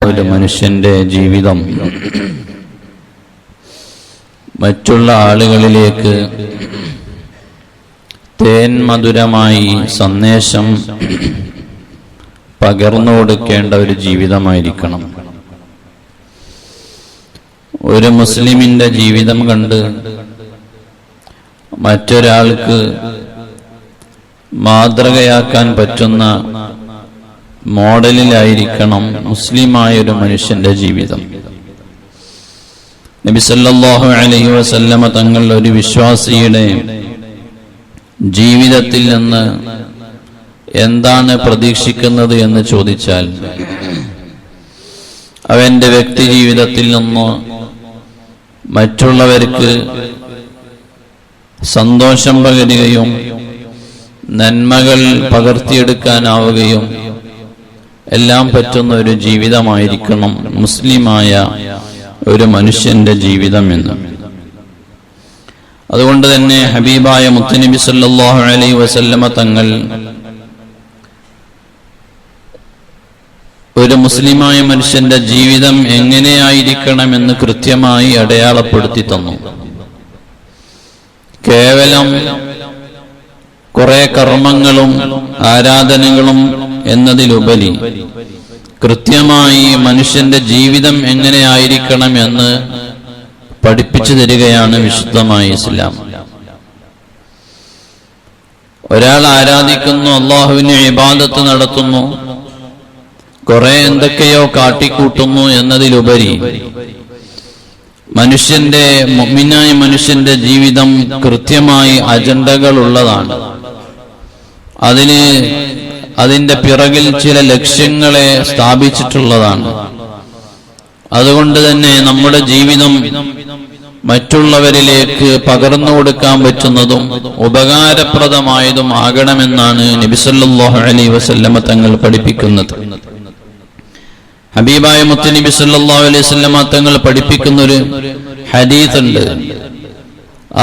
ഒരു മനുഷ്യന്റെ ജീവിതം മറ്റുള്ള ആളുകളിലേക്ക് തേൻ മധുരമായി സന്ദേശം പകർന്നു കൊടുക്കേണ്ട ഒരു ജീവിതമായിരിക്കണം. ഒരു മുസ്ലിമിന്റെ ജീവിതം കണ്ട് മറ്റൊരാൾക്ക് മാതൃകയാക്കാൻ പറ്റുന്ന മോഡലിലായിരിക്കണം മുസ്ലിമായ ഒരു മനുഷ്യന്റെ ജീവിതം. നബി സല്ലല്ലാഹു അലൈഹി വസല്ലമ തങ്ങൾ ഒരു വിശ്വാസിയുടെ ജീവിതത്തിൽ നിന്ന് എന്താണ് പ്രതീക്ഷിക്കുന്നത് എന്ന് ചോദിച്ചാൽ, അവന്റെ വ്യക്തി ജീവിതത്തിൽ നിന്ന് മറ്റുള്ളവർക്ക് സന്തോഷം പകരുകയും നന്മകൾ പകർത്തിയെടുക്കാനാവുകയും എല്ലാം പറ്റുന്ന ഒരു ജീവിതമായിരിക്കണം മുസ്ലിമായ ഒരു മനുഷ്യന്റെ ജീവിതം എന്ന്. അതുകൊണ്ട് തന്നെ ഹബീബായ മുത്തുനബി സല്ലല്ലാഹു അലൈഹി വസല്ലമ തങ്ങൾ ഒരു മുസ്ലിമായ മനുഷ്യന്റെ ജീവിതം എങ്ങനെയായിരിക്കണമെന്ന് കൃത്യമായി അടയാളപ്പെടുത്തി തന്നു. കേവലം കുറെ കർമ്മങ്ങളും ആരാധനകളും എന്നതിലുപരി കൃത്യമായി മനുഷ്യന്റെ ജീവിതം എങ്ങനെയായിരിക്കണം എന്ന് പഠിപ്പിച്ചു തരികയാണ് വിശുദ്ധമായ ഇസ്ലാം. ഒരാൾ ആരാധിക്കുന്നു, അള്ളാഹുവിനെ ഇബാദത്ത് നടത്തുന്നു, കുറെ എന്തൊക്കെയോ കാട്ടിക്കൂട്ടുന്നു എന്നതിലുപരി മുഅ്മിനായ മനുഷ്യന്റെ ജീവിതം കൃത്യമായി അജണ്ടകൾ ഉള്ളതാണ്. അതിന്റെ പിറകിൽ ചില ലക്ഷ്യങ്ങളെ സ്ഥാപിച്ചിട്ടുള്ളതാണ്. അതുകൊണ്ട് തന്നെ നമ്മുടെ ജീവിതം മറ്റുള്ളവരിലേക്ക് പകർന്നു കൊടുക്കാൻ പറ്റുന്നതും ഉപകാരപ്രദമായതും ആകണമെന്നാണ് നബി സല്ലല്ലാഹു അലൈഹി വസല്ലമ തങ്ങൾ പഠിപ്പിക്കുന്നത്. ഹബീബായ മുത്തുനബി സല്ലല്ലാഹു അലൈഹി വസല്ലമ തങ്ങൾ പഠിപ്പിക്കുന്ന ഒരു ഹദീസ് ഉണ്ട്.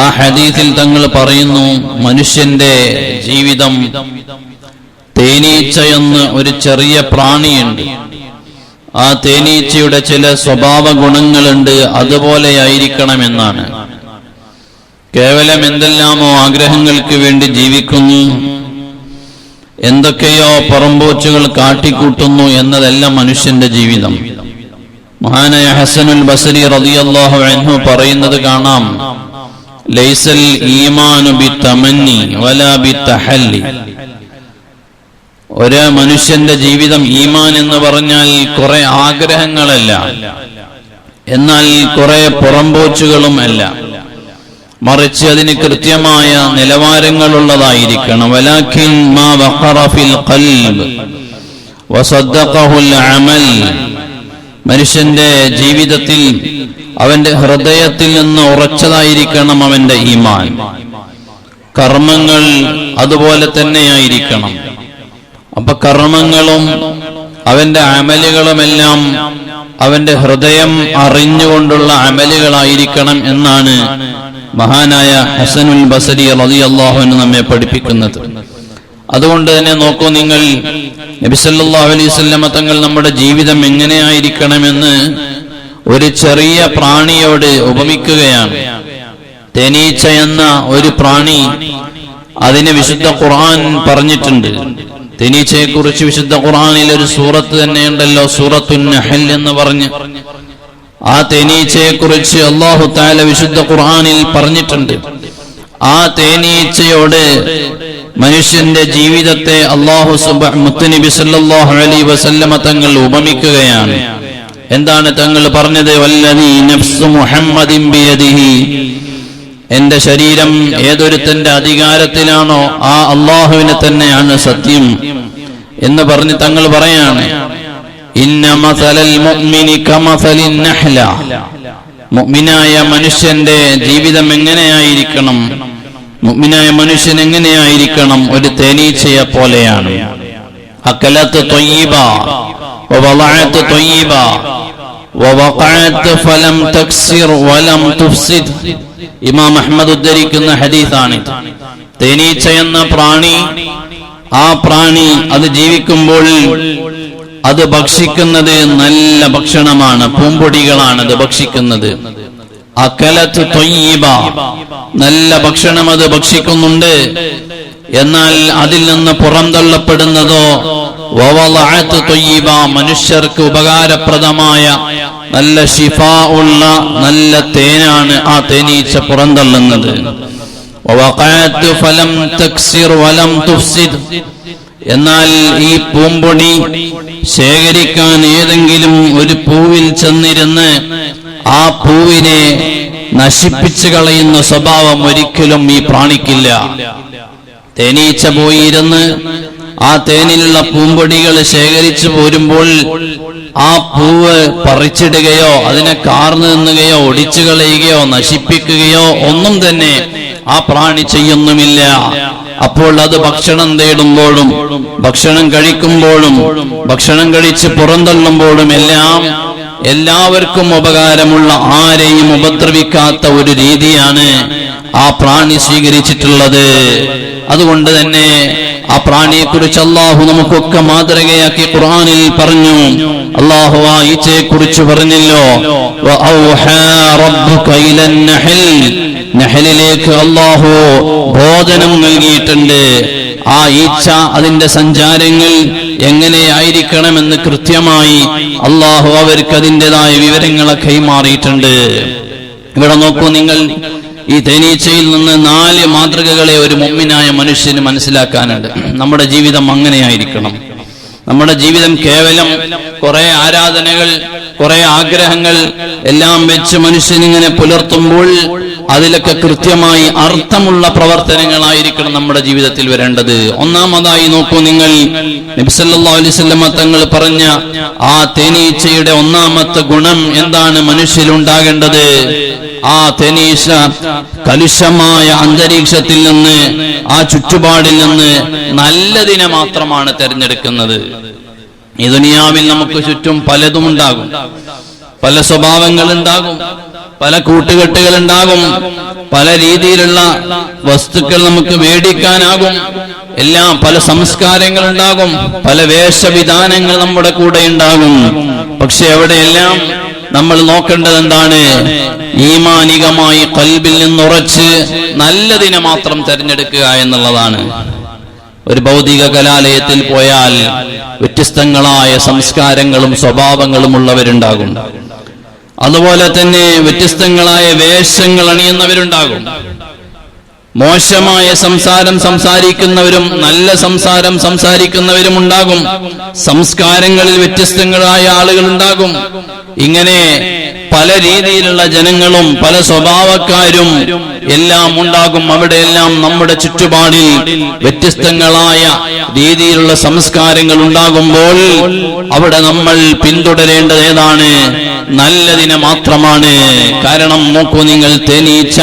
ആ ഹദീസിൽ തങ്ങൾ പറയുന്നു, മനുഷ്യന്റെ ജീവിതം തേനീച്ച എന്ന് ഒരു ചെറിയ പ്രാണിയുണ്ട്. ആ തേനീച്ചയുടെ ചില സ്വഭാവ ഗുണങ്ങളുണ്ട്, അതുപോലെയായിരിക്കണമെന്നാണ്. കേവലം എന്തെല്ലാമോ ആഗ്രഹങ്ങൾക്ക് വേണ്ടി ജീവിക്കുന്നു, എന്തൊക്കെയോ പുറംപോച്ചുകൾ കാട്ടിക്കൂട്ടുന്നു എന്നതല്ല മനുഷ്യന്റെ ജീവിതം. മഹാനായ ഹസനുൽ ബസ്രി റളിയല്ലാഹു അൻഹു പറയുന്നത് കാണാം, ലൈസൽ ഈമാനു ബിത്തമന്നി വലാ ബിത്തഹല്ലി. ഒരു മനുഷ്യന്റെ ജീവിതം ഈമാൻ എന്ന് പറഞ്ഞാൽ കുറെ ആഗ്രഹങ്ങളല്ല, എന്നാൽ കുറെ പുറംപോച്ചുകളും അല്ല, മറിച്ച് അതിന് കൃത്യമായ നിലവാരങ്ങളുള്ളതായിരിക്കണം. വലാകിൻ മാ വഖറ ഫിൽ ഖൽബ് വസദ്ദഖഹുൽ അമൽ. മനുഷ്യന്റെ ജീവിതത്തിൽ അവന്റെ ഹൃദയത്തിൽ നിന്ന് ഉറച്ചതായിരിക്കണം അവന്റെ ഈമാൻ. കർമ്മങ്ങൾ അതുപോലെ തന്നെയായിരിക്കണം. അപ്പൊ കർമ്മങ്ങളും അവന്റെ അമലുകളുമെല്ലാം അവന്റെ ഹൃദയം അറിഞ്ഞുകൊണ്ടുള്ള അമലുകളായിരിക്കണം എന്നാണ് മഹാനായ ഹസനുൽ ബസ്രി റളിയല്ലാഹു അൻഹു നമ്മെ പഠിപ്പിക്കുന്നത്. അതുകൊണ്ട് തന്നെ നോക്കൂ നിങ്ങൾ, നബി സല്ലല്ലാഹു അലൈഹി വസല്ലമ തങ്ങൾ നമ്മുടെ ജീവിതം എങ്ങനെയായിരിക്കണമെന്ന് ഒരു ചെറിയ പ്രാണിയോട് ഉപമിക്കുകയാണ്. തേനീച്ച എന്ന ഒരു പ്രാണി, അതിനെ വിശുദ്ധ ഖുർആൻ പറഞ്ഞിട്ടുണ്ട്. തേനീച്ചയെ കുറിച്ച് വിശുദ്ധ ഖുർആനിൽ ഒരു സൂറത്ത് തന്നെയുണ്ടല്ലോ, സൂറത്തുൻ നഹൽ എന്ന് പറഞ്ഞ്. ആ തേനീച്ചയെ കുറിച്ച് അല്ലാഹു തആല വിശുദ്ധ ഖുർആനിൽ പറഞ്ഞിട്ടുണ്ട്. ആ തേനീച്ചയോട് മനുഷ്യന്റെ ജീവിതത്തെ മുത്തുനബി സല്ലല്ലാഹു അലൈഹി വസല്ലമ തങ്ങൾ ഉപമിക്കുകയാണ്. എന്താണ് തങ്ങൾ പറഞ്ഞത്? വല്ലദീ നഫ്സു മുഹമ്മദിൻ ബിയദിഹി. എന്റെ ശരീരം ഏതൊരുത്തന്റെ അധികാരത്തിലാണോ ആ അള്ളാഹുവിനെ തന്നെയാണ് സത്യം എന്ന് പറഞ്ഞ് തങ്ങൾ പറയാണ്, ഇന്ന മസലൽ മുഅ്മിനി കമസലിൻ നഹ്ല. മുഅ്മിനായ മനുഷ്യന്റെ ജീവിതം എങ്ങനെയായിരിക്കണം? മുഅ്മിനായ മനുഷ്യൻ എങ്ങനെയായിരിക്കണം? ഒരു തേനീച്ചയെ പോലെയാണ്. അക്കലത്ത് ത്വയ്യിബ വവളഅത്ത് ത്വയ്യിബ വവഖഅത്ത് ഫലം തക്സിർ വലം തുഫ്സിദ്. ഇമാം അഹ്മദ് ഉദ്ധരിക്കുന്ന ഹദീസാണ്. തേനീച്ച എന്ന പ്രാണി, ആ പ്രാണി അത് ജീവിക്കുമ്പോൾ അത് ഭക്ഷിക്കുന്നത് നല്ല ഭക്ഷണമാണ്, പൂമ്പൊടികളാണ് അത് ഭക്ഷിക്കുന്നത്. അകലത്ത് ത്വയ്യിബ, നല്ല ഭക്ഷണം അത് ഭക്ഷിക്കുന്നുണ്ട്. എന്നാൽ അതിൽ നിന്ന് പുറന്തള്ളപ്പെടുന്നതോ വവളഅത്ത് ത്വയ്യിബ, മനുഷ്യർക്ക് ഉപകാരപ്രദമായ നല്ല ശിഫാ ഉള്ള നല്ല തേനാണ് ആ തേനീച്ച പുറന്തള്ളുന്നത്. വവഖഅത്ത് ഫലം തക്സിർ വലം തുഫ്സിദ്, എന്നാൽ ഈ പൂമ്പൊടി ശേഖരിക്കാൻ ഏതെങ്കിലും ഒരു പൂവിൽ ചെന്നിരുന്ന് ആ പൂവിനെ നശിപ്പിച്ചു കളയുന്ന സ്വഭാവം ഒരിക്കലും ഈ പ്രാണിക്കില്ല. തേനീച്ച പോയിരുന്ന് ആ തേനിലുള്ള പൂമ്പൊടികൾ ശേഖരിച്ചു പോരുമ്പോൾ ആ പൂവ് പറിച്ചിടുകയോ അതിനെ കാർന്നു നിന്നുകയോ ഒടിച്ചു കളയുകയോ നശിപ്പിക്കുകയോ ഒന്നും തന്നെ ആ പ്രാണി ചെയ്യുന്നുമില്ല. അപ്പോൾ അത് ഭക്ഷണം തേടുമ്പോഴും ഭക്ഷണം കഴിക്കുമ്പോഴും ഭക്ഷണം കഴിച്ച് പുറന്തള്ളുമ്പോഴും എല്ലാം എല്ലാവർക്കും ഉപകാരമുള്ള, ആരെയും ഉപദ്രവിക്കാത്ത ഒരു രീതിയാണ് ആ പ്രാണി സ്വീകരിച്ചിട്ടുള്ളത്. അതുകൊണ്ട് തന്നെ ആ പ്രാണിയെ കുറിച്ച് അള്ളാഹു നമുക്കൊക്കെ മാതൃകയാക്കി ഖുർആനിൽ പറഞ്ഞു. അള്ളാഹു ആ ഈച്ചയെ കുറിച്ച് പറഞ്ഞല്ലോ, നഹലിലേക്ക് അള്ളാഹു ബോധനം നൽകിയിട്ടുണ്ട്. ആ ഈച്ച അതിന്റെ സഞ്ചാരങ്ങൾ എങ്ങനെയായിരിക്കണമെന്ന് കൃത്യമായി അള്ളാഹു അവർക്ക് അതിൻ്റെതായ വിവരങ്ങളെ കൈമാറിയിട്ടുണ്ട്. ഇവിടെ നോക്കൂ നിങ്ങൾ, ഈ തേനീച്ചയിൽ നിന്ന് 4 മാതൃകകളെ ഒരു മുഅ്മിനായ മനുഷ്യന് മനസ്സിലാക്കാനുണ്ട്. നമ്മുടെ ജീവിതം അങ്ങനെയായിരിക്കണം. നമ്മുടെ ജീവിതം കേവലം കുറെ ആരാധനകൾ, കുറെ ആഗ്രഹങ്ങൾ എല്ലാം വെച്ച് മനുഷ്യനിങ്ങനെ പുലർത്തുമ്പോൾ അതിലൊക്കെ കൃത്യമായി അർത്ഥമുള്ള പ്രവർത്തനങ്ങളായിരിക്കണം നമ്മുടെ ജീവിതത്തിൽ വരേണ്ടത്. ഒന്നാമതായി നോക്കൂ നിങ്ങൾ, നബി സല്ലല്ലാഹു അലൈഹി വസല്ലം തങ്ങൾ പറഞ്ഞ ആ തേനീച്ചയുടെ ഒന്നാമത്തെ ഗുണം എന്താണ് മനുഷ്യനുണ്ടാകേണ്ടത്? ആ തേനീച്ച കലുഷമായ അന്തരീക്ഷത്തിൽ നിന്ന്, ആ ചുറ്റുപാടിൽ നിന്ന് നല്ലതിനെ മാത്രമാണ് തിരഞ്ഞെടുക്കുന്നത്. ഈ ദുനിയാവിൽ നമുക്ക് ചുറ്റും പലതും ഉണ്ടാകും, പല സ്വഭാവങ്ങൾ ഉണ്ടാകും, പല കൂട്ടുകെട്ടുകൾ ഉണ്ടാകും, പല രീതിയിലുള്ള വസ്തുക്കൾ നമുക്ക് മേടിക്കാനാകും, എല്ലാം പല സംസ്കാരങ്ങൾ ഉണ്ടാകും, പല വേഷവിധാനങ്ങൾ നമ്മുടെ കൂടെ ഉണ്ടാകും. പക്ഷെ അവിടെയെല്ലാം നമ്മൾ നോക്കേണ്ടത് എന്താണ്? ഈമാനികമായി ഖൽബിൽ നിന്നുറച്ച് നല്ലതിനെ മാത്രം തിരഞ്ഞെടുക്കുക എന്നുള്ളതാണ്. ഒരു ഭൗതിക കലാലയത്തിൽ പോയാൽ വ്യത്യസ്തങ്ങളായ സംസ്കാരങ്ങളും സ്വഭാവങ്ങളും ഉള്ളവരുണ്ടാകും. അതുപോലെ തന്നെ വ്യത്യസ്തങ്ങളായ വേഷങ്ങൾ അണിയുന്നവരുണ്ടാകും. മോശമായ സംസാരം സംസാരിക്കുന്നവരും നല്ല സംസാരം സംസാരിക്കുന്നവരും ഉണ്ടാകും. സംസ്കാരങ്ങളിൽ വ്യത്യസ്തങ്ങളായ ആളുകൾ ഉണ്ടാകും. ഇങ്ങനെ പല രീതിയിലുള്ള ജനങ്ങളും പല സ്വഭാവക്കാരും എല്ലാം ഉണ്ടാകും. അവിടെയെല്ലാം നമ്മുടെ ചുറ്റുപാടിൽ വ്യത്യസ്തങ്ങളായ രീതിയിലുള്ള സംസ്കാരങ്ങൾ ഉണ്ടാകുമ്പോൾ അവിടെ നമ്മൾ പിന്തുടരേണ്ടത് ഏതാണ്? നല്ലതിനെ മാത്രമാണ്. കാരണം നോക്കൂ നിങ്ങൾ, തേനീച്ച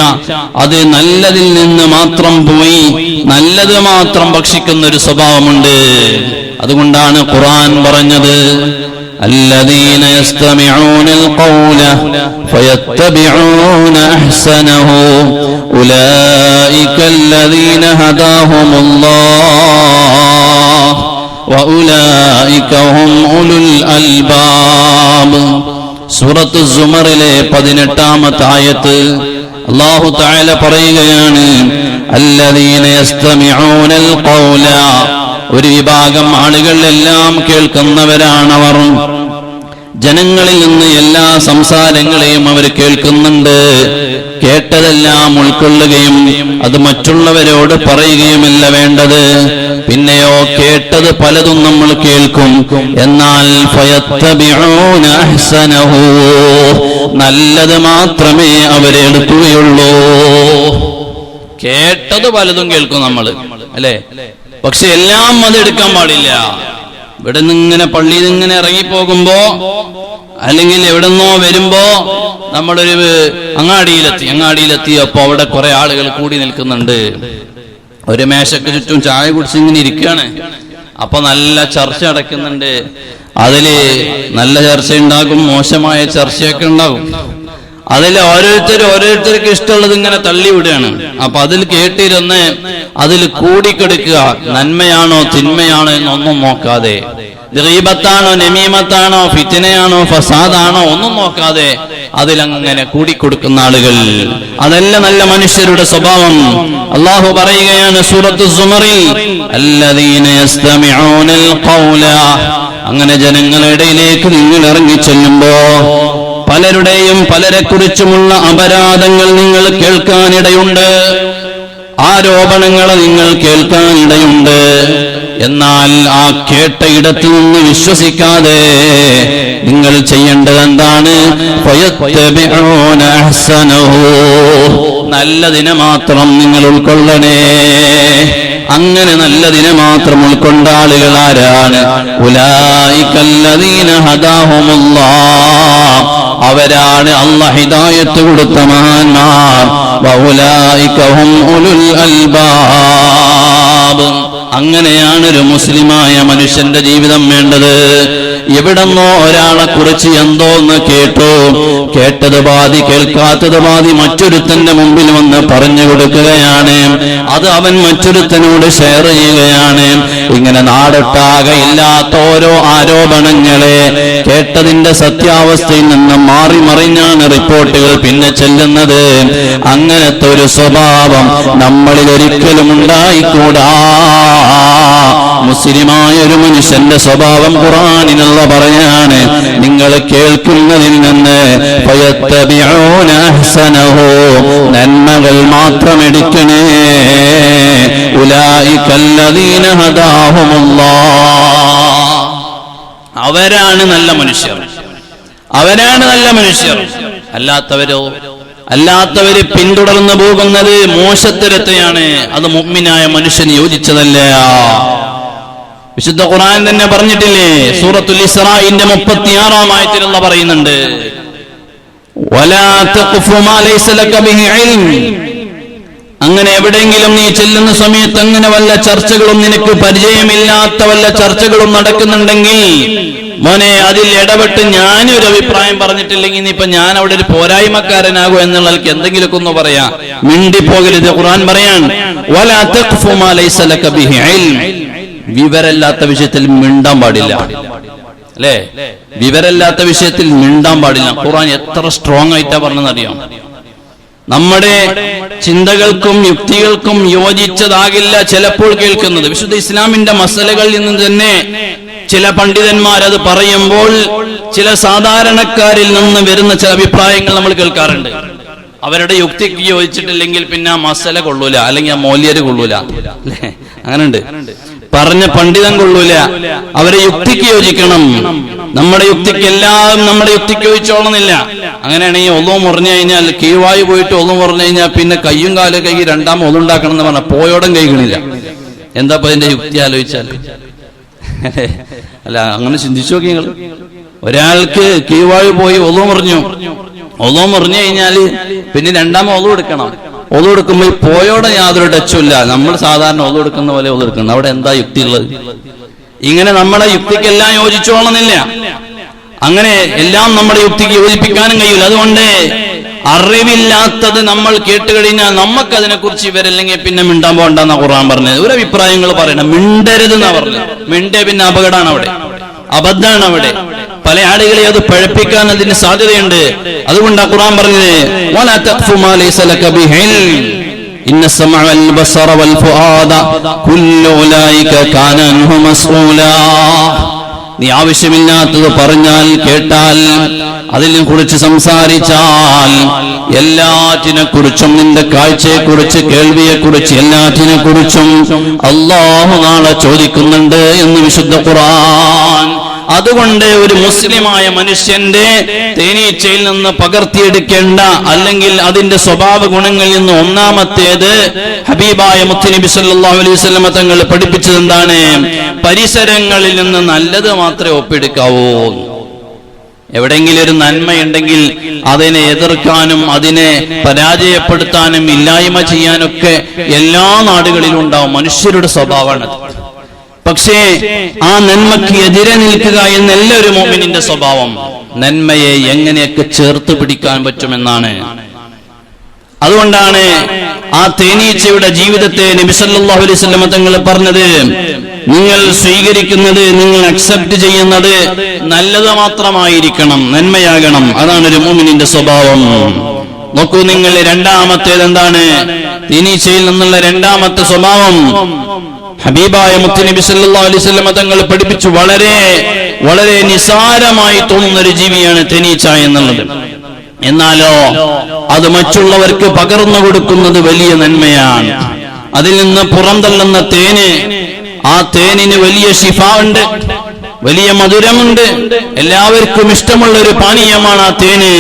അത് നല്ലതിൽ നിന്ന് മാത്രം പോയി നല്ലത് മാത്രം ഭക്ഷിക്കുന്ന ഒരു സ്വഭാവമുണ്ട്. അതുകൊണ്ടാണ് ഖുർആൻ പറഞ്ഞത്, الذين يستمعون القول فيتبعون أحسنه أولئك الذين هداهم الله وأولئك هم أولو الألباب. സൂറത്ത് സുമറിലെ 18-ാമത്തെ ആയത്ത് അല്ലാഹു തആല പറയുകയാണ്, الذين يستمعون القول, ഒരു വിഭാഗം ആളുകൾ എല്ലാം കേൾക്കുന്നവരാണവർ. ജനങ്ങളിൽ നിന്ന് എല്ലാ സംസാരങ്ങളെയും അവർ കേൾക്കുന്നുണ്ട്. കേട്ടതെല്ലാം ഉൾക്കൊള്ളുകയും അത് മറ്റുള്ളവരോട് പറയുകയുമല്ല വേണ്ടത്. പിന്നെയോ കേട്ടത് പലതും നമ്മൾ കേൾക്കും, എന്നാൽ ഫയത്തബിഊന അഹ്സനഹു, നല്ലത് മാത്രമേ അവരെടുക്കുകയുള്ളൂ. കേട്ടത് പലതും കേൾക്കും നമ്മൾ, അല്ലേ? പക്ഷെ എല്ലാം അതെടുക്കാൻ പാടില്ല. ഇവിടെ നിന്ന് ഇങ്ങനെ പള്ളിയിൽ നിന്ന് ഇങ്ങനെ ഇറങ്ങിപ്പോകുമ്പോ അല്ലെങ്കിൽ എവിടെന്നോ വരുമ്പോ നമ്മളൊരു അങ്ങാടിയിലെത്തിയപ്പോ അവിടെ കുറെ ആളുകൾ കൂടി നിൽക്കുന്നുണ്ട്. ഒരു മേശക്ക് ചുറ്റും ചായ കുടിച്ച് ഇങ്ങനെ ഇരിക്കുകയാണ്. അപ്പൊ നല്ല ചർച്ച നടക്കുന്നുണ്ട്. അതില് നല്ല ചർച്ച ഉണ്ടാകും, മോശമായ ചർച്ചയൊക്കെ ഉണ്ടാകും. അതിൽ ഓരോരുത്തർക്ക് ഇഷ്ടമുള്ളത് ഇങ്ങനെ തള്ളിവിടുകയാണ്. അപ്പൊ അതിൽ കേട്ടിരുന്ന് അതിൽ കൂടിക്കെടുക്കുക, നന്മയാണോ തിന്മയാണോ എന്നൊന്നും നോക്കാതെ ഗീബത്താണോ നമീമത്താണോ ഫിത്നയാണോ ഫസാദാണോ ഒന്നും നോക്കാതെ അതിലങ്ങനെ കൂടിക്കൊടുക്കുന്ന ആളുകൾ, അതല്ല നല്ല മനുഷ്യരുടെ സ്വഭാവം. അല്ലാഹു പറയുകയാണ് സൂറത്തു സുമറിൽ, അല്ലദീന യസ്തമിഊനൽ ഖൗല, അങ്ങനെ ജനങ്ങളുടെ ഇടയിലേക്ക് നിങ്ങൾ ഇറങ്ങി ചെല്ലുമ്പോ പലരുടെയും പലരെക്കുറിച്ചുമുള്ള അപരാധങ്ങൾ നിങ്ങൾ കേൾക്കാനിടയുണ്ട്, ആരോപണങ്ങൾ നിങ്ങൾ കേൾക്കാനിടയുണ്ട്. എന്നാൽ ആ കേട്ട ഇടത്തു നിന്ന് വിശ്വസിക്കാതെ നിങ്ങൾ ചെയ്യേണ്ടത് എന്താണ്? ഫയത്തബിഊന അഹ്സനഹു, നല്ലതിനെ മാത്രം നിങ്ങൾ ഉൾക്കൊള്ളണേ. അങ്ങനെ നല്ലതിനെ മാത്രം ഉൾക്കൊണ്ട ആളുകൾ ആരാണ്? ഉലൈകല്ലദീന ഹദാഹുമുല്ലാഹ്, അവരാണ് അല്ലാഹ് ഹിദായത്ത് കൊടുത്ത മഹാന്മാർ. വഉലൈക ഹും ഉലുൽ അൽബാബ്. അങ്ങനെയാണ് ഒരു മുസ്ലിമായ മനുഷ്യന്റെ ജീവിതം വേണ്ടത്. എവിടെന്നോ ഒരാളെ കുറിച്ച് എന്തോന്ന് കേട്ടു, കേട്ടത് പാതി കേൾക്കാത്തത് പാതി മറ്റൊരുത്തന്റെ മുമ്പിൽ വന്ന് പറഞ്ഞു കൊടുക്കുകയാണ്, അത് അവൻ മറ്റൊരുത്തനോട് ഷെയർ ചെയ്യുകയാണ്. ഇങ്ങനെ നാടൊട്ടാകെ ഇല്ലാത്ത ഓരോ ആരോപണങ്ങളെ കേട്ടതിന്റെ സത്യാവസ്ഥയിൽ നിന്ന് മാറി മറിഞ്ഞാണ് റിപ്പോർട്ടുകൾ പിന്നെ ചെല്ലുന്നത്. അങ്ങനത്തെ ഒരു സ്വഭാവം നമ്മളിൽ ഒരിക്കലും ഉണ്ടായിക്കൂടാ. മുസ്ലിമായ ഒരു മനുഷ്യന്റെ സ്വഭാവം ഖുർആനിലുള്ള പറയാണ്, നിങ്ങൾ കേൾക്കുന്നതിൽ നിന്ന് ഫയത്തബിഊന അഹ്സനഹു, നന്മകൾ മാത്രം എടുക്കണേ. ഉലൈകല്ലദീന ഹദാഹുമുല്ലാഹ്, അവരാണ് നല്ല മനുഷ്യർ, അവരാണ് നല്ല മനുഷ്യർ. അല്ലാത്തവര് പിന്തുടർന്നു പോകുന്നത് മോശത്തരത്തെയാണ്. അത് മുഅ്മിനായ മനുഷ്യന് യോജിച്ചതല്ല. വിശുദ്ധ ഖുർആൻ തന്നെ പറഞ്ഞിട്ടില്ലേ, സൂറത്തുൽ ഇസ്രാഇന്റെ 36-ാം ആയത്തിൽ പറയുന്നുണ്ട്, വലാ തഖ്ഫു മാ ലൈസ ലക ബിഹി ഇൽം. അങ്ങനെ എവിടെയെങ്കിലും നീ ചെല്ലുന്ന സമയത്ത് അങ്ങനെ വല്ല ചർച്ചകളും, നിനക്ക് പരിചയമില്ലാത്ത വല്ല ചർച്ചകളും നടക്കുന്നുണ്ടെങ്കിൽ മോനെ അതിൽ ഇടപെട്ട് ഞാനൊരു അഭിപ്രായം പറഞ്ഞിട്ടില്ലെങ്കിൽ ഇനിയിപ്പൊ ഞാൻ അവിടെ ഒരു പോരായ്മക്കാരനാകും എന്നുള്ളവർക്ക് എന്തെങ്കിലുമൊക്കെ ഒന്ന് പറയാ, മിണ്ടിപ്പോകരുത്. ഖുർആൻ പറയാൻ, വലാ തഖ്ഫു മാ ലൈസ ലക ബിഹി ഇൽം, വിവരമില്ലാത്ത വിഷയത്തിൽ മിണ്ടാൻ പാടില്ല. അല്ലേ? വിവരമില്ലാത്ത വിഷയത്തിൽ മിണ്ടാൻ പാടില്ല. ഖുർആൻ എത്ര സ്ട്രോങ് ആയിട്ടാ പറഞ്ഞതെന്നറിയാം. നമ്മുടെ ചിന്തകൾക്കും യുക്തികൾക്കും യോജിച്ചതാകില്ല ചിലപ്പോൾ കേൾക്കുന്നത്. വിശുദ്ധ ഇസ്ലാമിന്റെ മസലകളിൽ നിന്ന് തന്നെ ചില പണ്ഡിതന്മാരത് പറയുമ്പോൾ ചില സാധാരണക്കാരിൽ നിന്ന് വരുന്ന ചില അഭിപ്രായങ്ങൾ നമ്മൾ കേൾക്കാറുണ്ട്. അവരുടെ യുക്തിക്ക് യോജിച്ചിട്ടില്ലെങ്കിൽ പിന്നെ ആ മസല കൊള്ളൂല, അല്ലെങ്കിൽ ആ മൗല്യര് കൊള്ളൂല. അല്ലേ? അങ്ങനെയുണ്ട്. പറഞ്ഞ പണ്ഡിതൻ കൊള്ളൂല, അവരെ യുക്തിക്ക് യോജിക്കണം. നമ്മുടെ യുക്തിക്ക് എല്ലാം നമ്മുടെ യുക്തിക്ക് യോജിച്ചോളന്നില്ല. അങ്ങനെയാണെങ്കിൽ ഒന്നു മുറിഞ്ഞു കഴിഞ്ഞാൽ, കീഴ്വായി പോയിട്ട് ഒന്നു മുറിഞ്ഞു കഴിഞ്ഞാൽ പിന്നെ കയ്യും കാലും കൈ രണ്ടാം ഒന്നുണ്ടാക്കണം എന്ന് പറഞ്ഞാൽ പോയോടം കഴിക്കണില്ല. എന്താ അതിന്റെ യുക്തി ആലോചിച്ചാൽ? അല്ല, അങ്ങനെ ചിന്തിച്ചു നോക്കി നിങ്ങൾ. ഒരാൾക്ക് കീഴ്വായി പോയി ഒന്നു മുറിഞ്ഞു കഴിഞ്ഞാല് പിന്നെ രണ്ടാമ ഒതു എടുക്കണം. ഒതു എടുക്കുമ്പോൾ പോയോടെ യാതൊരു ടച്ചുമില്ല. നമ്മൾ സാധാരണ ഒതു എടുക്കുന്ന പോലെ ഒതു എടുക്കണം. അവിടെ എന്താ യുക്തി ഉള്ളത്? ഇങ്ങനെ നമ്മുടെ യുക്തിക്കെല്ലാം യോജിച്ചോളന്നില്ല. അങ്ങനെ എല്ലാം നമ്മുടെ യുക്തിക്ക് യോജിപ്പിക്കാനും കഴിയില്ല. അതുകൊണ്ട് അറിവില്ലാത്തത് നമ്മൾ കേട്ടുകഴിഞ്ഞാൽ നമുക്കതിനെ കുറിച്ച് ഇവരല്ലെങ്കിൽ പിന്നെ മിണ്ടാൻ പോകണ്ടെന്നാ ഖുർആൻ പറഞ്ഞത്. ഒരു അഭിപ്രായങ്ങൾ പറയണം, മിണ്ടരുതെന്നാ പറഞ്ഞത്. മിണ്ടേ പിന്നെ അപകടമാണ്, അവിടെ അബദ്ധാണ്. അവിടെ പല ആളുകളെ അത് പഴപ്പിക്കാൻ അതിന് സാധ്യതയുണ്ട്. അതുകൊണ്ടാ ഖുർആൻ പറഞ്ഞത്, വലാ തഖ്ഫു മാ ലൈസ ലക ബിഹി ഇൽം ഇന്ന സമഅ വൽ ബസറ വൽ ഫുആദ കുല്ലു ഉലൈക കാന അൻഹു മസ്ഊലാ. നീ ആവശ്യമില്ലാത്തത് പറഞ്ഞാൽ, കേട്ടാൽ, അതിനെ കുറിച്ച് സംസാരിച്ചാൽ, എല്ലാറ്റിനെ കുറിച്ചും, നിന്റെ കാഴ്ചയെക്കുറിച്ച്, കേൾവിയെക്കുറിച്ച്, എല്ലാറ്റിനെ കുറിച്ചും അല്ലാഹു നാളെ ചോദിക്കുന്നുണ്ട് എന്ന് വിശുദ്ധ ഖുർആൻ. അതുകൊണ്ട് ഒരു മുസ്ലിമായ മനുഷ്യന്റെ തേനീച്ചയിൽ നിന്ന് പകർത്തിയെടുക്കേണ്ട, അല്ലെങ്കിൽ അതിന്റെ സ്വഭാവ ഗുണങ്ങളിൽ നിന്ന് ഒന്നാമത്തേത് ഹബീബായ മുത്തുനബി സല്ലല്ലാഹു അലൈഹി വസല്ലം തങ്ങൾ പഠിപ്പിച്ചത് എന്താണ്? പരിസരങ്ങളിൽ നിന്ന് നല്ലത് മാത്രമേ ഒപ്പിയെടുക്കാവൂ. എവിടെയെങ്കിലും ഒരു നന്മയുണ്ടെങ്കിൽ അതിനെ എതിർക്കാനും അതിനെ പരാജയപ്പെടുത്താനും ഇല്ലായ്മ ചെയ്യാനൊക്കെ എല്ലാ നാടുകളിലും ഉണ്ടാവും. മനുഷ്യരുടെ സ്വഭാവമാണ്. പക്ഷേ ആ നന്മയ്ക്ക് എതിരെ നിൽക്കുക എന്നല്ല ഒരു മുഅ്മിനിന്റെ സ്വഭാവം. നന്മയെ എങ്ങനെയൊക്കെ ചേർത്ത് പിടിക്കാൻ പറ്റുമെന്നാണ്. അതുകൊണ്ടാണ് ആ തേനീച്ചയുടെ ജീവിതത്തെ നബി സല്ലല്ലാഹു അലൈഹി വസല്ലം തങ്ങൾ പറഞ്ഞത്, നിങ്ങൾ സ്വീകരിക്കുന്നത്, നിങ്ങൾ അക്സെപ്റ്റ് ചെയ്യുന്നത് നല്ലത് മാത്രമായിരിക്കണം, നന്മയാകണം. അതാണ് ഒരു മുഅ്മിനിന്റെ സ്വഭാവം. നോക്കൂ നിങ്ങൾ, രണ്ടാമത്തേത് എന്താണ്? തേനീച്ചയിൽ നിന്നുള്ള രണ്ടാമത്തെ സ്വഭാവം ഹബീബായ മുത്തുനബി സല്ലല്ലാഹു അലൈഹി വസല്ലം തങ്ങൾ പഠിപ്പിച്ചു. വളരെ വളരെ നിസാരമായി തോന്നുന്ന ഒരു ജീവിയാണ് തേനീച്ച എന്നുള്ളത്. എന്നാലോ അത് മറ്റുള്ളവർക്ക് പകർന്നു കൊടുക്കുന്നത് വലിയ നന്മയാണ്. അതിൽ നിന്ന് പുറന്തള്ളുന്ന തേന്, ആ തേനിന് വലിയ ശിഫ ഉണ്ട്, വലിയ മധുരമുണ്ട്. എല്ലാവർക്കും ഇഷ്ടമുള്ള ഒരു പാനീയമാണ് ആ തേന്.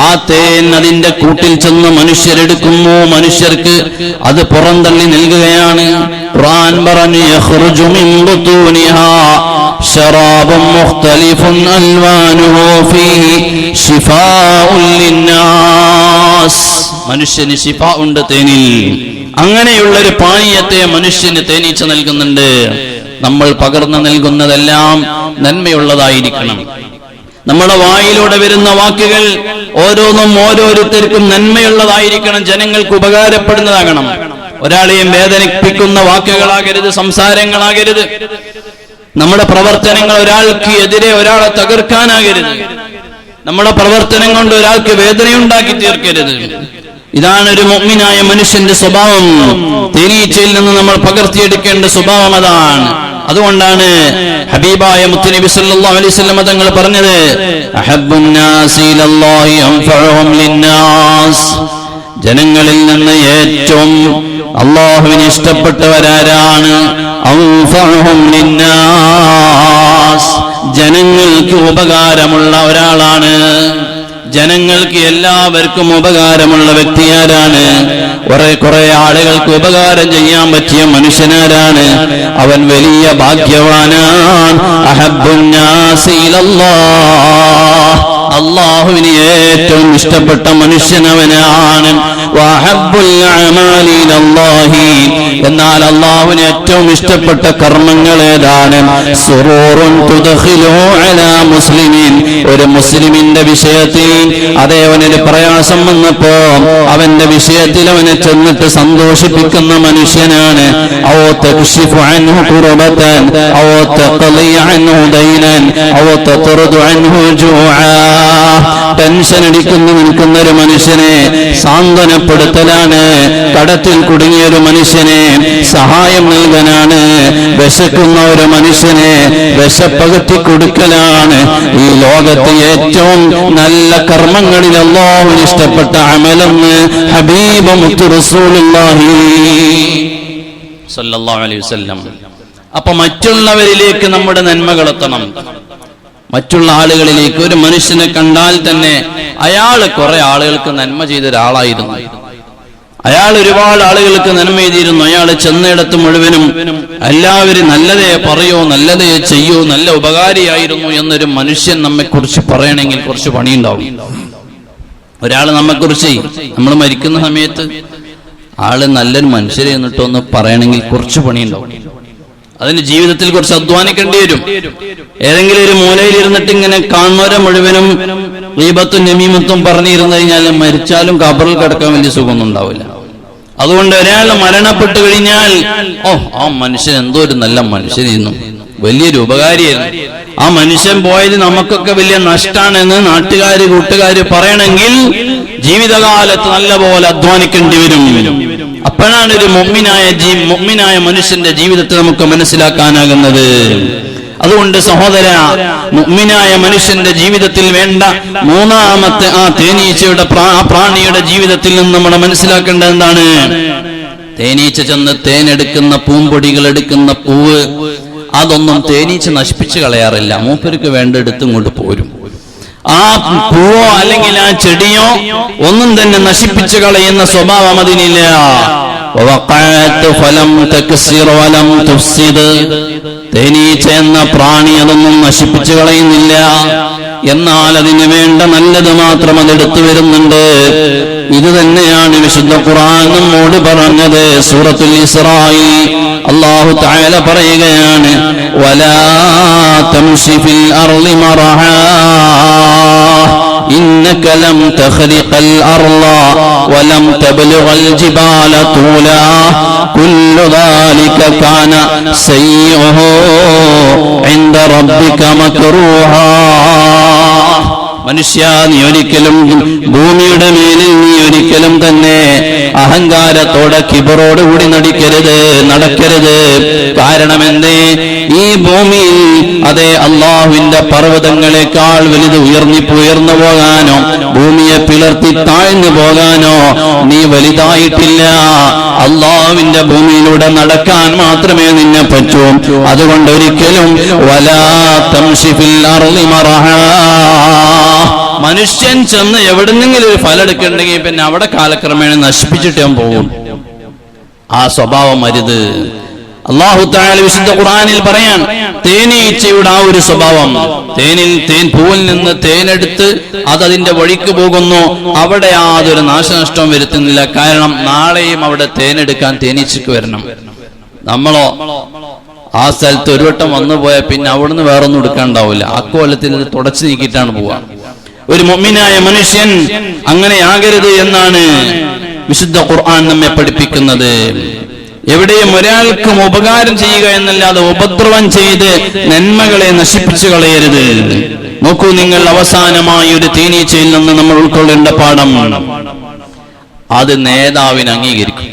ആ തേൻ അതിന്റെ കൂട്ടിൽ ചെന്ന് മനുഷ്യരെടുക്കുന്നു, മനുഷ്യർക്ക് അത് പുറന്തള്ളി നൽകുകയാണ്. ഖുർആൻ പറഞ്ഞു, യഖ്റുജു മിൻ ബുതൂനിഹാ ശറാബുൻ മുഖ്തലിഫുൻ അൽവാനുഹു ഫീഹി ശിഫാഉൻ ലിന്നാസ്. മനുഷ്യന് ശിഫ ഉണ്ട് തേനിൽ. അങ്ങനെയുള്ള ഒരു പാനീയത്തെ മനുഷ്യന് തേനീച്ച നൽകുന്നുണ്ട്. നമ്മൾ പകർന്നു നൽകുന്നതെല്ലാം നന്മയുള്ളതായിരിക്കണം. നമ്മുടെ വായിലൂടെ വരുന്ന വാക്കുകൾ ഓരോന്നും ഓരോരുത്തർക്കും നന്മയുള്ളതായിരിക്കണം, ജനങ്ങൾക്ക് ഉപകാരപ്പെടുന്നതാകണം. ഒരാളെയും വേദനിപ്പിക്കുന്ന വാക്കുകളാകരുത്, സംസാരങ്ങളാകരുത്. നമ്മുടെ പ്രവർത്തനങ്ങൾ ഒരാൾക്ക് എതിരെ ഒരാളെ തകർക്കാനാകരുത്. നമ്മുടെ പ്രവർത്തനം കൊണ്ട് ഒരാൾക്ക് വേദനയുണ്ടാക്കി തീർക്കരുത്. ഇതാണ് ഒരു മുഅ്മിനായ മനുഷ്യന്റെ സ്വഭാവം. തേനീച്ചയിൽ നിന്ന് നമ്മൾ പകർത്തിയെടുക്കേണ്ട സ്വഭാവം അതാണ്. അതുകൊണ്ടാണ് ഹബീബായ മുത്തുനബി സല്ലല്ലാഹു അലൈഹി വസല്ലം തങ്ങൾ പറഞ്ഞത്, അഹബ്ബുൻ നാസി ഇലല്ലാഹി അൻഫഉഹും ലിന്നാസ്. ജനങ്ങളിൽ നിന്ന് ഏറ്റവും അല്ലാഹുവിന് ഇഷ്ടപ്പെട്ടവരാരാണ്? അൻഫഉഹും ലിന്നാസ്. ജനങ്ങൾക്ക് ഉപകാരമുള്ള ഒരാളാണ്. ജനങ്ങൾക്ക് എല്ലാവർക്കും ഉപകാരമുള്ള വ്യക്തി ആരാണ്? കുറെ ആളുകൾക്ക് ഉപകാരം ചെയ്യാൻ പറ്റിയ മനുഷ്യനാരാണ്? അവൻ വലിയ ഭാഗ്യവാനാണ്. അഹബ്ബുൻ നാസി ഇലല്ലാഹ്. അല്ലാഹുവിന് ഏറ്റവും ഇഷ്ടപ്പെട്ട മനുഷ്യനവനാണ്. വഅഹബ്ബുൽ അഅമാലി ഇലല്ലാഹി. എന്നാൽ അല്ലാഹുവിന് ഏറ്റവും ഇഷ്ടപ്പെട്ട കർമ്മങ്ങൾ ഏതാണ്? സുറൂറുൻ തുദ്ഖിലു അലാ മുസ്ലിമീൻ. ഒരു മുസ്ലിമിന്റെ വിഷയത്തിൽ അതേവനൊരു പ്രയാസം വന്നപ്പോ അവന്റെ വിഷയത്തിൽ അവനെ ചെന്നിട്ട് സന്തോഷിപ്പിക്കുന്ന മനുഷ്യനാണ്. ഔ തക്ഷിഫു അൻഹു ഖുർബതൻ ഔ തഖ്ലി അൻഹു ദൈനൻ ഔ തത്റദു അൻഹു ജൂആ. ടെൻഷൻ അടിക്കുന്നു നിൽക്കുന്ന ഒരു മനുഷ്യനെ സാന്ത്വനപ്പെടുത്തലാണ്. കടത്തിൽ കുടുങ്ങിയ ഒരു മനുഷ്യനെ സഹായം നൽകാനാണ്. വിശക്കുന്ന ഒരു മനുഷ്യനെ വിശപ്പകറ്റി കൊടുക്കലാണ്. ഈ ലോകത്തെ ഏറ്റവും നല്ല കർമ്മങ്ങളിൽ അല്ലാഹുവിന് ഇഷ്ടപ്പെട്ട അമലെന്ന് ഹബീബ് മുത്ത് റസൂലുള്ളാഹി സ്വല്ലല്ലാഹു അലൈഹി വസല്ലം. അപ്പൊ മറ്റുള്ളവരിലേക്ക് നമ്മുടെ നന്മകൾ എത്തണം. മറ്റുള്ള ആളുകളിലേക്ക് ഒരു മനുഷ്യനെ കണ്ടാൽ തന്നെ അയാൾ കുറെ ആളുകൾക്ക് നന്മ ചെയ്ത ഒരാളായിരുന്നു. അയാൾ ഒരുപാട് ആളുകൾക്ക് നന്മ ചെയ്തിരുന്നു. അയാൾ ചെന്നിടത്ത് മുഴുവനും എല്ലാവരും നല്ലതേ പറയോ, നല്ലതേ ചെയ്യോ, നല്ല ഉപകാരിയായിരുന്നു എന്നൊരു മനുഷ്യൻ നമ്മെക്കുറിച്ച് പറയണമെങ്കിൽ കുറച്ച് പണിയുണ്ടാവും. ഒരാൾ നമ്മെക്കുറിച്ച് നമ്മൾ മരിക്കുന്ന സമയത്ത് ആള് നല്ലൊരു മനുഷ്യരെ എന്നിട്ടൊന്ന് പറയണമെങ്കിൽ കുറച്ച് പണിയുണ്ടാവും. അതിന് ജീവിതത്തിൽ കുറച്ച് അധ്വാനിക്കേണ്ടി വരും. ഏതെങ്കിലും ഒരു മൂലയിൽ ഇരുന്നിട്ട് ഇങ്ങനെ കാണുന്നവരെ മുഴുവനും ഗീബത്തും നമീമത്തും പറഞ്ഞിരുന്നു കഴിഞ്ഞാൽ മരിച്ചാലും ഖബറിൽ കിടക്കാൻ വലിയ സുഖമൊന്നും ഉണ്ടാവില്ല. അതുകൊണ്ട് ഒരാൾ മരണപ്പെട്ടു കഴിഞ്ഞാൽ ആ മനുഷ്യൻ എന്തോ ഒരു നല്ല മനുഷ്യനായിരുന്നു, വലിയൊരു ഉപകാരിയായിരുന്നു, ആ മനുഷ്യൻ പോയത് നമുക്കൊക്കെ വലിയ നഷ്ടാണെന്ന് നാട്ടുകാര് കൂട്ടുകാര് പറയണമെങ്കിൽ ജീവിതകാലത്ത് നല്ലപോലെ അധ്വാനിക്കേണ്ടി വരും. അപ്പോഴാണ് ഒരു മുഅ്മിനായ മനുഷ്യന്റെ ജീവിതത്തെ നമുക്ക് മനസ്സിലാക്കാനാകുന്നത്. അതുകൊണ്ട് സഹോദര, മുഅ്മിനായ മനുഷ്യന്റെ ജീവിതത്തിൽ വേണ്ട മൂന്നാമത്തെ ആ തേനീച്ചയുടെ പ്രാണിയുടെ ജീവിതത്തിൽ നിന്ന് നമ്മൾ മനസ്സിലാക്കേണ്ടത് എന്താണ്? തേനീച്ച ചെന്ന് തേനെടുക്കുന്ന പൂമ്പൊടികൾ എടുക്കുന്ന പൂവ് അതൊന്നും തേനീച്ച നശിപ്പിച്ച് കളയാറില്ല. മൂപ്പർക്ക് വേണ്ട എടുത്തും കൊണ്ട് പോരും. ആ പൂവോ അല്ലെങ്കിൽ ആ ചെടിയോ ഒന്നും തന്നെ നശിപ്പിച്ചു കളയുന്ന സ്വഭാവം അതിനില്ല. തേനീച്ച എന്ന പ്രാണി അതൊന്നും നശിപ്പിച്ചു കളയുന്നില്ല. എന്നാൽ അതിന് വേണ്ട നല്ലത് മാത്രം അതെടുത്തു വരുന്നുണ്ട്. ഇത് തന്നെയാണ് വിശുദ്ധ ഖുർആൻ നമ്മോട് പറഞ്ഞത്. സൂറത്തുൽ ഇസ്രായിൽ അല്ലാഹു തആല പറയുകയാണ്, വലാ തംശി ഫിൽ അർളി മറഹാ إنك لم تخرق الأرض ولم تبلغ الجبال طولا كل ذلك كان سيئه عند ربك مكروها. മനുഷ്യ, നീ ഒരിക്കലും ഭൂമിയുടെ മേലിൽ നീ ഒരിക്കലും തന്നെ അഹങ്കാരത്തോടെ കിബറോടുകൂടി നടക്കരുത്. കാരണം എന്തേ? ഈ ഭൂമിയിൽ അതേ അള്ളാഹുവിന്റെ പർവ്വതങ്ങളെക്കാൾ വലുത് ഉയർന്നു പോകാനോ ഭൂമിയെ പിളർത്തി താഴ്ന്നു പോകാനോ നീ വലുതായിട്ടില്ല. അള്ളാഹുവിന്റെ ഭൂമിയിലൂടെ നടക്കാൻ മാത്രമേ നിന്നെ പറ്റൂ. അതുകൊണ്ട് ഒരിക്കലും വലാ തംശി ഫിൽ അർളി മറഹാ, മനുഷ്യൻ ചെന്ന് എവിടെന്നെങ്കിലും ഒരു ഫലം എടുക്കണ്ടെങ്കിൽ പിന്നെ അവിടെ കാലക്രമേണ നശിപ്പിച്ചിട്ട് ഞാൻ പോകും. ആ സ്വഭാവം അരുത്. അല്ലാഹു തആല വിശുദ്ധ ഖുർആനിൽ പറയാൻ, തേനീച്ചയുടെ ആ ഒരു സ്വഭാവം, തേൻ പൂവിൽ നിന്ന് തേനെടുത്ത് അതതിന്റെ വഴിക്ക് പോകുന്നു, അവിടെ യാതൊരു നാശനഷ്ടവും വരുത്തുന്നില്ല. കാരണം നാളെയും അവിടെ തേനെടുക്കാൻ തേനീച്ചക്ക് വരണം. നമ്മളോ ആ സ്ഥലത്ത് ഒരു വട്ടം വന്നു പോയാൽ പിന്നെ അവിടുന്ന് വേറൊന്നും എടുക്കാണ്ടാവില്ല. അക്കോലത്തിൽ ഇത് തുടച്ചു നീക്കിയിട്ടാണ് പോവുക. ഒരു മുഅ്മിനായ മനുഷ്യൻ അങ്ങനെയാകരുത് എന്നാണ് വിശുദ്ധ ഖുർആൻ നമ്മെ പഠിപ്പിക്കുന്നത്. എവിടെയും ഒരാൾക്കും ഉപകാരം ചെയ്യുക എന്നല്ലാതെ ഉപദ്രവം ചെയ്ത് നന്മകളെ നശിപ്പിച്ചു കളയരുത്. നോക്കൂ നിങ്ങൾ, അവസാനമായി ഒരു തേനീച്ചയിൽ നിന്ന് നമ്മൾ ഉൾക്കൊള്ളേണ്ട പാഠം, അത് നേതാവിനെ അംഗീകരിക്കും,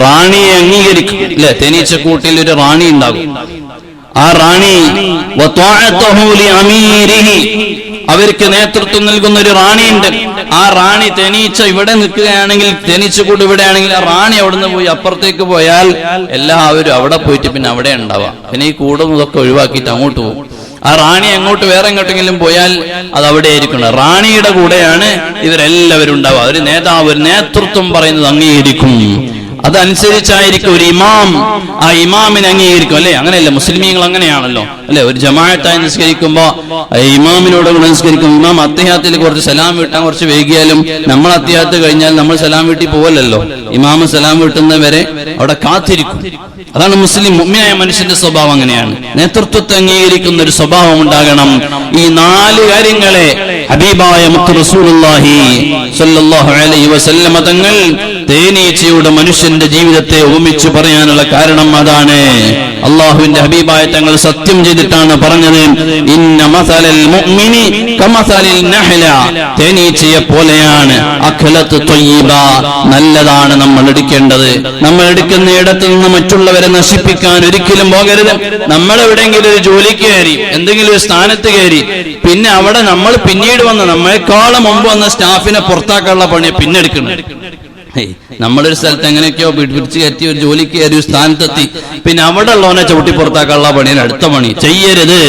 റാണിയെ അംഗീകരിക്കും. അല്ലെ, തേനീച്ചക്കൂട്ടിൽ ഒരു റാണി ഉണ്ടാകും. ആ റാണി അവർക്ക് നേതൃത്വം നൽകുന്ന ഒരു റാണിയുണ്ട്. ആ റാണി തേനീച്ച ഇവിടെ നിൽക്കുകയാണെങ്കിൽ, തേനീച്ചക്കൂട്ട് ഇവിടെ ആണെങ്കിൽ, ആ റാണി അവിടുന്ന് പോയി അപ്പുറത്തേക്ക് പോയാൽ എല്ലാവരും അവിടെ പോയിട്ട് പിന്നെ അവിടെ ഉണ്ടാവാം. പിന്നെ ഈ കൂടുന്നതൊക്കെ ഒഴിവാക്കിയിട്ട് അങ്ങോട്ട് പോകും. ആ റാണി അങ്ങോട്ട് വേറെ എങ്ങോട്ടെങ്കിലും പോയാൽ അത് അവിടെ ആയിരിക്കണം. റാണിയുടെ കൂടെയാണ് ഇവരെല്ലാവരും ഉണ്ടാവുക. ഒരു നേതാവ്, ഒരു നേതൃത്വം പറയുന്നത് അംഗീകരിക്കും. അതനുസരിച്ചായിരിക്കും ഒരു ഇമാം ആ ഇമാമിനെ അംഗീകരിക്കും. അല്ലെ, അങ്ങനെയല്ല മുസ്ലിമീങ്ങൾ അങ്ങനെയാണല്ലോ. അല്ലെ, ഒരു ജമാഅത്തായി നിസ്കരിക്കുമ്പോ ഇമാമിനോട് നിസ്കരിക്കും. ഇമാം അത്തിഹാത്തിൽ കുറച്ച് സലാം വീട്ടാൻ കുറച്ച് വൈകിയാലും നമ്മൾ അത്തിഹാത്ത് കഴിഞ്ഞാൽ നമ്മൾ സലാം വീട്ടി പോവല്ലോ. ഇമാമ് സലാം വീട്ടുന്നവരെ അവിടെ കാത്തിരിക്കും. അതാണ് മുസ്ലിം മുഅ്മിനായ മനുഷ്യന്റെ സ്വഭാവം. അങ്ങനെയാണ് നേതൃത്വത്തെ അംഗീകരിക്കുന്ന ഒരു സ്വഭാവം ഉണ്ടാകണം. ഈ 4 കാര്യങ്ങളെ ഹബീബായ മുത്ത് റസൂലുള്ളാഹി സ്വല്ലല്ലാഹു അലൈഹി വസല്ലമ തങ്ങൾ തേനീച്ചയുടെ മനുഷ്യന്റെ ജീവിതത്തെ ഉപമിച്ചു പറയാനുള്ള കാരണം അതാണ്. അള്ളാഹുവിന്റെ ഹബീബായ തങ്ങൾ സത്യം ചെയ്തിട്ടാണ് പറഞ്ഞത്, ഇന്ന മസലൽ മുഅ്മിനി കമസലിൽ നഹ്ല, തേനീച്ചയെ പോലെയാണ്. അഖലത്ത് ത്വയ്യിബ, നല്ലതാണ് നമ്മൾ എടുക്കേണ്ടത്. നമ്മൾ എടുക്കുന്ന ഇടത്ത് നിന്ന് മറ്റുള്ളവരെ നശിപ്പിക്കാൻ ഒരിക്കലും പോകരുത്. നമ്മൾ എവിടെയെങ്കിലും ഒരു ജോലിക്ക് കയറി, എന്തെങ്കിലും ഒരു സ്ഥാനത്ത് കയറി, പിന്നെ അവിടെ നമ്മൾ പിന്നീട് വന്ന് നമ്മളെക്കാളും മുമ്പ് വന്ന സ്റ്റാഫിനെ പുറത്താക്കാനുള്ള പണിയെ പിന്നെ എടുക്കണം. നമ്മളൊരു സ്ഥലത്ത് എങ്ങനെയൊക്കെയോ പിടിച്ചു കയറ്റി ഒരു ജോലിക്ക് കയറി ഒരു സ്ഥാനത്തെത്തി, പിന്നെ അവിടെ ഉള്ളവനെ ചവിട്ടി പുറത്താക്കാനുള്ള പണിയിൽ അടുത്ത പണി ചെയ്യരുത്.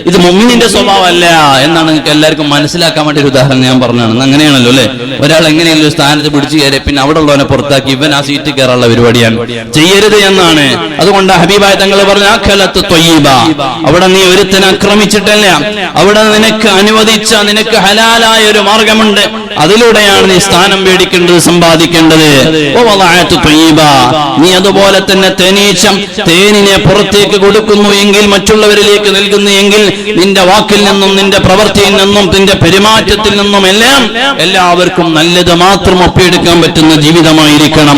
ഇത് മുഅ്മിനിന്റെ സ്വഭാവമല്ല എന്നാണ് നിങ്ങൾക്ക് എല്ലാവർക്കും മനസ്സിലാക്കാൻ വേണ്ടി ഒരു ഉദാഹരണം ഞാൻ പറഞ്ഞതാണ്. അങ്ങനെയാണല്ലോ അല്ലെ, ഒരാൾ എങ്ങനെയെങ്കിലും ഒരു സ്ഥാനത്ത് പിടിച്ചു കയറി പിന്നെ അവിടെ ഉള്ളവനെ പുറത്താക്കി ഇവൻ ആ സീറ്റ് കയറാനുള്ള പരിപാടിയാണ്. ചെയ്യരുത് എന്നാണ്. അതുകൊണ്ട് ഹബീബായ തങ്ങൾ പറഞ്ഞ അഖലത്ത് ത്വയ്യിബ, അവിടെ നീ ഒരുത്തനെ ആക്രമിച്ചിട്ടല്ല, അവിടെ നിനക്ക് അനുവദിച്ച, നിനക്ക് ഹലാലായ ഒരു മാർഗമുണ്ട്. അതിലൂടെയാണ് നീ സ്ഥാനം മേടിക്കേണ്ടത്, സമ്പാദിക്കേണ്ടത്. നീ അതുപോലെ തന്നെ തേനിനെ പുറത്തേക്ക് കൊടുക്കുന്നു എങ്കിൽ, മറ്റുള്ളവരിലേക്ക് നൽകുന്നു എങ്കിൽ, നിന്റെ വാക്കിൽ നിന്നും നിന്റെ പ്രവൃത്തിയിൽ നിന്നും നിന്റെ പെരുമാറ്റത്തിൽ നിന്നും എല്ലാവർക്കും നല്ലത് മാത്രം ഒപ്പിയെടുക്കാൻ പറ്റുന്ന ജീവിതമായിരിക്കണം.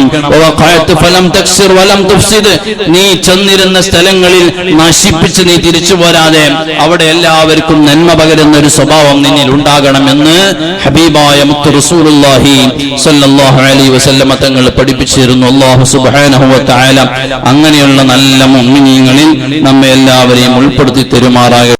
നീ ചെന്നിരുന്ന സ്ഥലങ്ങളിൽ നശിപ്പിച്ച് നീ തിരിച്ചു പോരാതെ അവിടെ എല്ലാവർക്കും നന്മ പകരുന്ന ഒരു സ്വഭാവം നിന്നിൽ ഉണ്ടാകണമെന്ന് ഹബീബായ മുത്ത് റസൂലുള്ളാഹി സ്വല്ലല്ലാഹു അലൈഹി വസല്ലമ തങ്ങൾ പഠിപ്പിച്ചിരുന്നു. അല്ലാഹു സുബ്ഹാനഹു വ തആല അങ്ങനെയുള്ള നല്ല മുഅ്മിനീങ്ങളിൽ നമ്മെ എല്ലാവരെയും ഉൾപ്പെടുത്തി തരുമാറാകട്ടെ.